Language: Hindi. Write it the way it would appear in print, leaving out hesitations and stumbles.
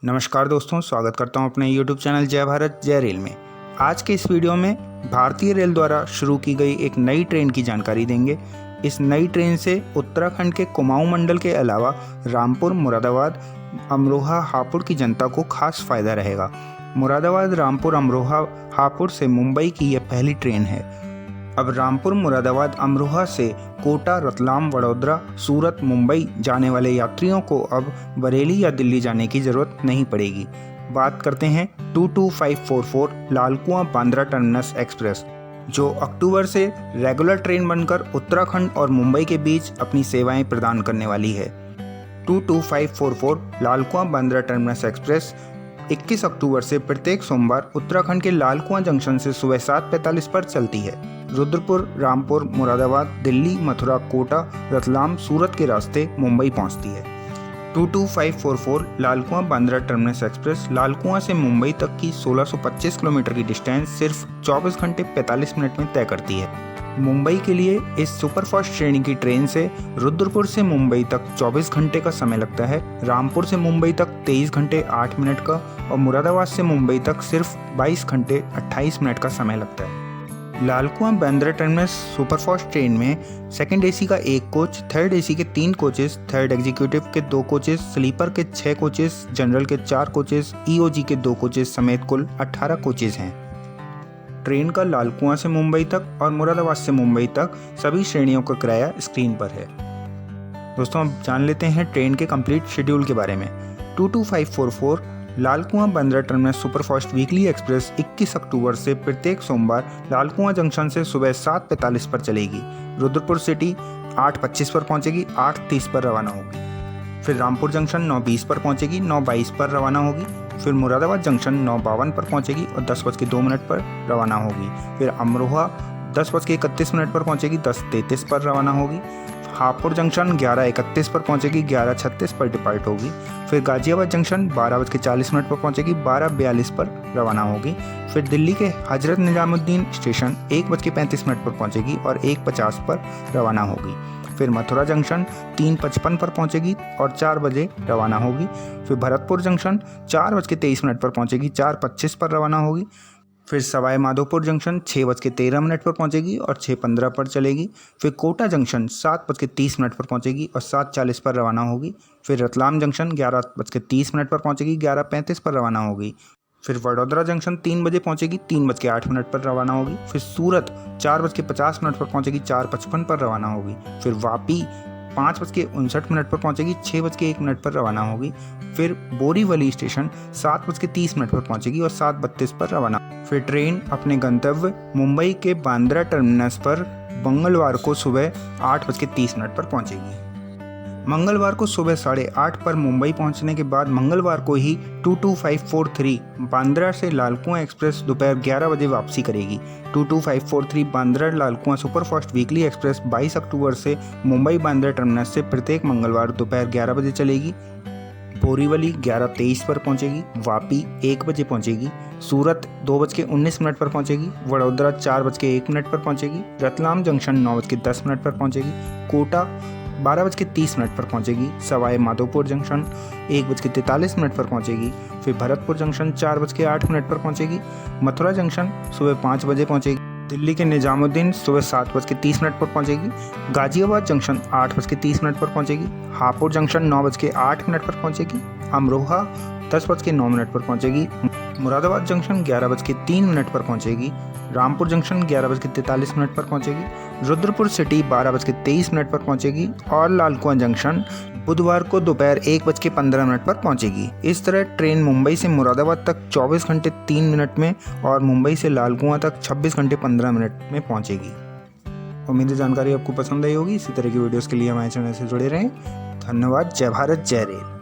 नमस्कार दोस्तों, स्वागत करता हूं अपने YouTube चैनल जय भारत जय रेल में। आज के इस वीडियो में भारतीय रेल द्वारा शुरू की गई एक नई ट्रेन की जानकारी देंगे। इस नई ट्रेन से उत्तराखंड के कुमाऊं मंडल के अलावा रामपुर, मुरादाबाद, अमरोहा, हापुड़ की जनता को खास फायदा रहेगा। मुरादाबाद, रामपुर, अमरोहा, हापुड़ से मुंबई की यह पहली ट्रेन है। अब रामपुर, मुरादाबाद, अमरोहा से कोटा, रतलाम, वडोदरा, सूरत, मुंबई जाने वाले यात्रियों को अब बरेली या दिल्ली जाने की ज़रूरत नहीं पड़ेगी। बात करते हैं 22544 लाल कुआं बांद्रा टर्मिनस एक्सप्रेस, जो अक्टूबर से रेगुलर ट्रेन बनकर उत्तराखंड और मुंबई के बीच अपनी सेवाएं प्रदान करने वाली है। 22544 लाल कुआं बांद्रा टर्मिनस एक्सप्रेस 21 अक्टूबर से प्रत्येक सोमवार उत्तराखंड के लाल कुआं जंक्शन से सुबह 7:45 पर चलती है। रुद्रपुर, रामपुर, मुरादाबाद, दिल्ली, मथुरा, कोटा, रतलाम, सूरत के रास्ते मुंबई पहुंचती है। 22544 लाल कुआं बांद्रा टर्मिनस एक्सप्रेस लाल कुआं से मुंबई तक की 1625 किलोमीटर की डिस्टेंस सिर्फ 24 घंटे 45 मिनट में तय करती है। मुंबई के लिए इस सुपरफास्ट श्रेणी की ट्रेन से रुद्रपुर से मुंबई तक 24 घंटे का समय लगता है, रामपुर से मुंबई तक 23 घंटे 8 मिनट का और मुरादाबाद से मुंबई तक सिर्फ 22 घंटे 28 मिनट का समय लगता है। लाल कुआं बांद्रा टर्मिनस सुपरफास्ट ट्रेन में सेकंड एसी का 1 कोच, थर्ड एसी के 3 कोचेस, थर्ड एग्जीक्यूटिव के 2 कोचेस, स्लीपर के 6 कोचेस, जनरल के 4 कोचेस, ईओजी के 2 कोचेस समेत कुल 18 कोचेस हैं। ट्रेन का लाल कुआं से मुंबई तक और मुरादाबाद से मुंबई तक सभी श्रेणियों का किराया स्क्रीन पर है। दोस्तों, अब जान लेते हैं ट्रेन के कंप्लीट शेड्यूल के बारे में। 22544 लाल कुआं Bandra terminus superfast weekly express 21 अक्टूबर से प्रत्येक सोमवार लाल कुआं जंक्शन से सुबह 7:45 पर चलेगी। रुद्रपुर सिटी 8:25 पर पहुंचेगी, 8:30 पर रवाना होगी। फिर रामपुर जंक्शन 9:20 पर पहुंचेगी, 9:22 पर रवाना होगी। फिर मुरादाबाद जंक्शन 9:52 पर पहुंचेगी और 10:02 पर रवाना होगी। फिर अमरोहा 10:31 पर पहुंचेगी, 10:33 पर रवाना होगी। हापुड़ जंक्शन 11:31 पर पहुंचेगी, 11:36 पर डिपार्ट होगी। फिर गाजियाबाद जंक्शन 12:40 पर पहुंचेगी, 12:42 पर रवाना होगी। फिर दिल्ली के हजरत निजामुद्दीन स्टेशन 1:35 पर पहुंचेगी और 1:50 पर रवाना होगी। फिर मथुरा जंक्शन 3:55 पर पहुंचेगी और 4 बजे रवाना होगी। फिर भरतपुर जंक्शन 4:23 पर पहुंचेगी, 4:25 पर रवाना होगी। फिर सवाई माधोपुर जंक्शन 6:13 पर पहुंचेगी और 6:15 पर चलेगी। फिर कोटा जंक्शन 7:30 पर पहुंचेगी और 7:40 पर रवाना होगी। फिर रतलाम जंक्शन 11:30 पर पहुंचेगी, 11:35 पर रवाना होगी। फिर वडोदरा जंक्शन 3 बजे पहुंचेगी, 3:08 पर रवाना होगी। फिर सूरत 4:50 पर पहुंचेगी, 4:55 पर रवाना होगी। फिर वापी 5:59 पर पहुंचेगी, 6:01 पर रवाना होगी। फिर बोरीवली स्टेशन 7:30 पर पहुंचेगी और 7:32 पर रवाना। फिर ट्रेन अपने गंतव्य मुंबई के बांद्रा टर्मिनस पर मंगलवार को सुबह 8:30 पर पहुंचेगी। मंगलवार को सुबह 8:30 पर मुंबई पहुंचने के बाद मंगलवार को ही 22543 बांद्रा से लाल कुआं एक्सप्रेस दोपहर 11 बजे वापसी करेगी। 22543 बांद्रा लाल कुआं सुपरफास्ट वीकली एक्सप्रेस 22 अक्टूबर से मुंबई बांद्रा टर्मिनस से प्रत्येक मंगलवार दोपहर 11 बजे चलेगी। बोरीवली 11:23 पर पहुंचेगी, वापी 1 बजे पहुंचेगी, सूरत 2:19 पर पहुंचेगी, वडोदरा 4:01 पर पहुंचेगी, रतलाम जंक्शन 9:10 पर पहुंचेगी, कोटा 12:30 पर पहुंचेगी, सवाई माधोपुर जंक्शन 1:43 पर पहुंचेगी। फिर भरतपुर जंक्शन 4:08 पर पहुंचेगी, मथुरा जंक्शन सुबह 5 बजे पहुंचेगी, दिल्ली के निजामुद्दीन सुबह 7:30 पर पहुंचेगी, गाजियाबाद जंक्शन 8:30 पर पहुंचेगी, हापुड़ जंक्शन 9:08 पर पहुंचेगी, अमरोहा 10:09 पर पहुंचेगी, मुरादाबाद जंक्शन 11:03 पर पहुंचेगी, रामपुर जंक्शन 11:43 पर पहुंचेगी, रुद्रपुर सिटी 12:23 पर पहुंचेगी और लाल कुआं जंक्शन बुधवार को दोपहर 1:15 पर पहुंचेगी। इस तरह ट्रेन मुंबई से मुरादाबाद तक 24 घंटे 3 मिनट में और मुंबई से लाल कुआं तक 26 घंटे 15 मिनट में पहुंचेगी। उम्मीद है जानकारी आपको पसंद आई होगी। इसी तरह की वीडियोस के लिए हमारे चैनल से जुड़े रहें। धन्यवाद। जय भारत जय रेल।